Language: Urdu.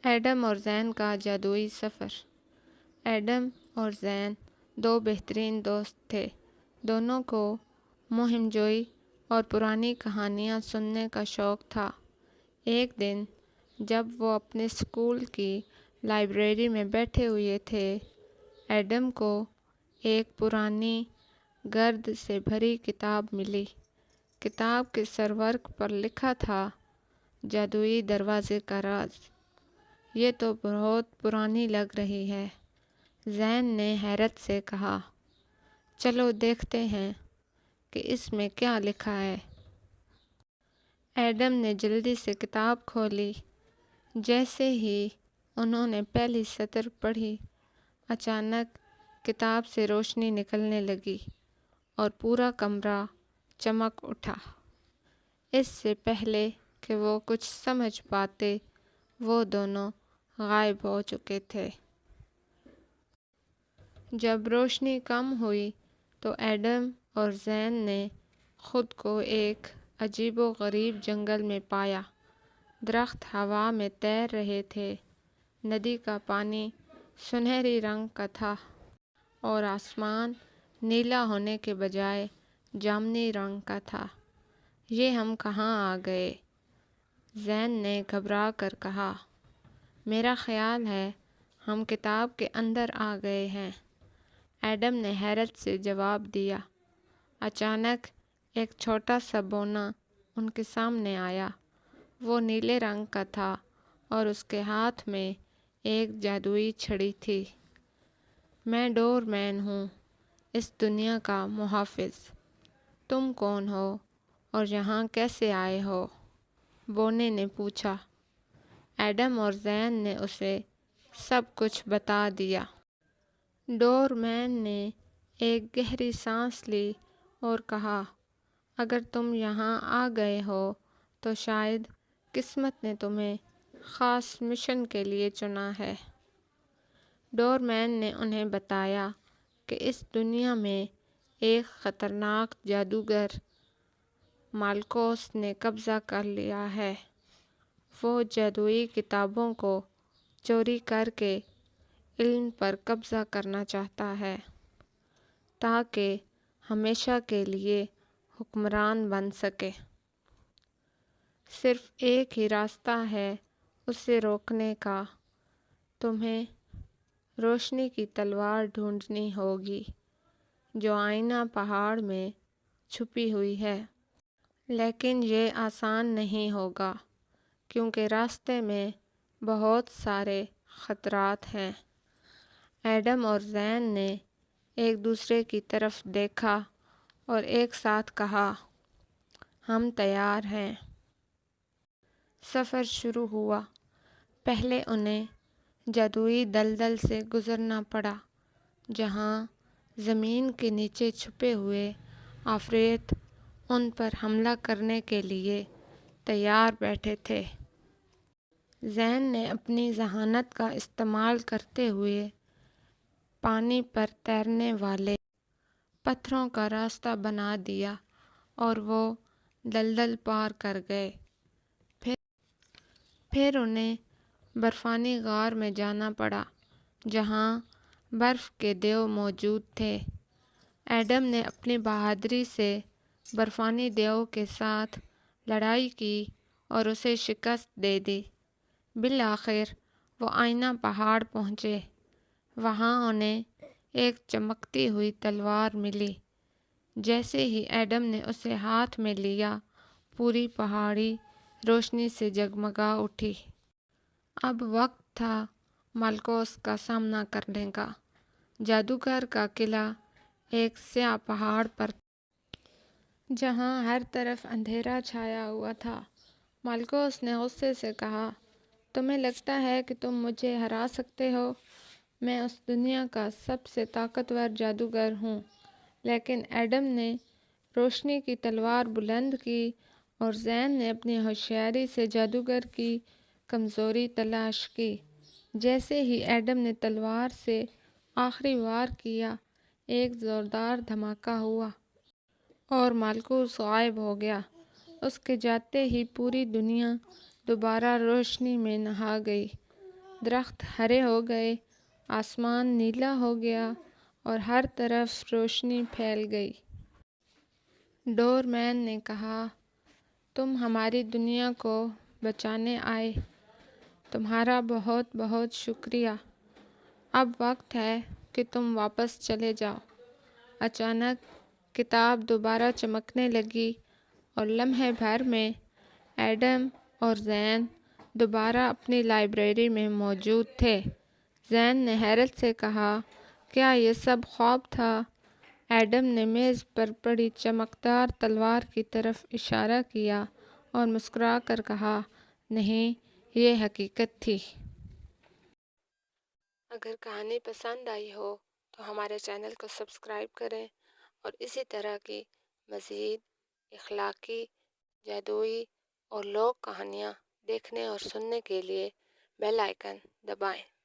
ایڈم اور زین کا جادوئی سفر۔ ایڈم اور زین دو بہترین دوست تھے۔ دونوں کو مہم جوئی اور پرانی کہانیاں سننے کا شوق تھا۔ ایک دن جب وہ اپنے اسکول کی لائبریری میں بیٹھے ہوئے تھے، ایڈم کو ایک پرانی گرد سے بھری کتاب ملی۔ کتاب کے سرورق پر لکھا تھا، جادوئی دروازے کا راز۔ یہ تو بہت پرانی لگ رہی ہے، زین نے حیرت سے کہا۔ چلو دیکھتے ہیں کہ اس میں کیا لکھا ہے۔ ایڈم نے جلدی سے کتاب کھولی۔ جیسے ہی انہوں نے پہلی سطر پڑھی، اچانک کتاب سے روشنی نکلنے لگی اور پورا کمرہ چمک اٹھا۔ اس سے پہلے کہ وہ کچھ سمجھ پاتے، وہ دونوں غائب ہو چکے تھے۔ جب روشنی کم ہوئی تو ایڈم اور زین نے خود کو ایک عجیب و غریب جنگل میں پایا۔ درخت ہوا میں تیر رہے تھے، ندی کا پانی سنہری رنگ کا تھا اور آسمان نیلا ہونے کے بجائے جامنی رنگ کا تھا۔ یہ ہم کہاں آ گئے؟ زین نے گھبرا کر کہا۔ میرا خیال ہے ہم کتاب کے اندر آ گئے ہیں، ایڈم نے حیرت سے جواب دیا۔ اچانک ایک چھوٹا سا بونا ان کے سامنے آیا۔ وہ نیلے رنگ کا تھا اور اس کے ہاتھ میں ایک جادوئی چھڑی تھی۔ میں ڈور مین ہوں، اس دنیا کا محافظ۔ تم کون ہو اور یہاں کیسے آئے ہو؟ بونے نے پوچھا۔ ایڈم اور زین نے اسے سب کچھ بتا دیا۔ ڈور مین نے ایک گہری سانس لی اور کہا، اگر تم یہاں آ گئے ہو تو شاید قسمت نے تمہیں خاص مشن کے لیے چنا ہے۔ ڈور مین نے انہیں بتایا کہ اس دنیا میں ایک خطرناک جادوگر مالکوس نے قبضہ کر لیا ہے۔ وہ جادوئی کتابوں کو چوری کر کے علم پر قبضہ کرنا چاہتا ہے تاکہ ہمیشہ کے لیے حکمران بن سکے۔ صرف ایک ہی راستہ ہے اسے روکنے کا۔ تمہیں روشنی کی تلوار ڈھونڈنی ہوگی جو آئینہ پہاڑ میں چھپی ہوئی ہے، لیکن یہ آسان نہیں ہوگا کیونکہ راستے میں بہت سارے خطرات ہیں۔ ایڈم اور زین نے ایک دوسرے کی طرف دیکھا اور ایک ساتھ کہا، ہم تیار ہیں۔ سفر شروع ہوا۔ پہلے انہیں جادوئی دلدل سے گزرنا پڑا، جہاں زمین کے نیچے چھپے ہوئے عفریت ان پر حملہ کرنے کے لیے تیار بیٹھے تھے۔ زین نے اپنی ذہانت کا استعمال کرتے ہوئے پانی پر تیرنے والے پتھروں کا راستہ بنا دیا اور وہ دلدل پار کر گئے۔ پھر انہیں برفانی غار میں جانا پڑا جہاں برف کے دیو موجود تھے۔ ایڈم نے اپنی بہادری سے برفانی دیو کے ساتھ لڑائی کی اور اسے شکست دے دی۔ بالآخر وہ آئینہ پہاڑ پہنچے۔ وہاں انہیں ایک چمکتی ہوئی تلوار ملی۔ جیسے ہی ایڈم نے اسے ہاتھ میں لیا، پوری پہاڑی روشنی سے جگمگا اٹھی۔ اب وقت تھا مالکوس کا سامنا کرنے کا۔ جادوگر کا قلعہ ایک سیاہ پہاڑ پر جہاں ہر طرف اندھیرا چھایا ہوا تھا۔ مالکوس نے غصے سے کہا، تمہیں لگتا ہے کہ تم مجھے ہرا سکتے ہو؟ میں اس دنیا کا سب سے طاقتور جادوگر ہوں۔ لیکن ایڈم نے روشنی کی تلوار بلند کی اور زین نے اپنی ہوشیاری سے جادوگر کی کمزوری تلاش کی۔ جیسے ہی ایڈم نے تلوار سے آخری وار کیا، ایک زوردار دھماکہ ہوا اور مالکوس غائب ہو گیا۔ اس کے جاتے ہی پوری دنیا دوبارہ روشنی میں نہا گئی۔ درخت ہرے ہو گئے، آسمان نیلا ہو گیا اور ہر طرف روشنی پھیل گئی۔ ڈور مین نے کہا، تم ہماری دنیا کو بچانے آئے، تمہارا بہت بہت شکریہ۔ اب وقت ہے کہ تم واپس چلے جاؤ۔ اچانک کتاب دوبارہ چمکنے لگی اور لمحے بھر میں ایڈم اور زین دوبارہ اپنی لائبریری میں موجود تھے۔ زین نے حیرت سے کہا، کیا یہ سب خواب تھا؟ ایڈم نے میز پر پڑی چمکدار تلوار کی طرف اشارہ کیا اور مسکرا کر کہا، نہیں، یہ حقیقت تھی۔ اگر کہانی پسند آئی ہو تو ہمارے چینل کو سبسکرائب کریں اور اسی طرح کی مزید اخلاقی، جادوئی اور لوک کہانیاں دیکھنے اور سننے کے لیے بیل آئیکن دبائیں۔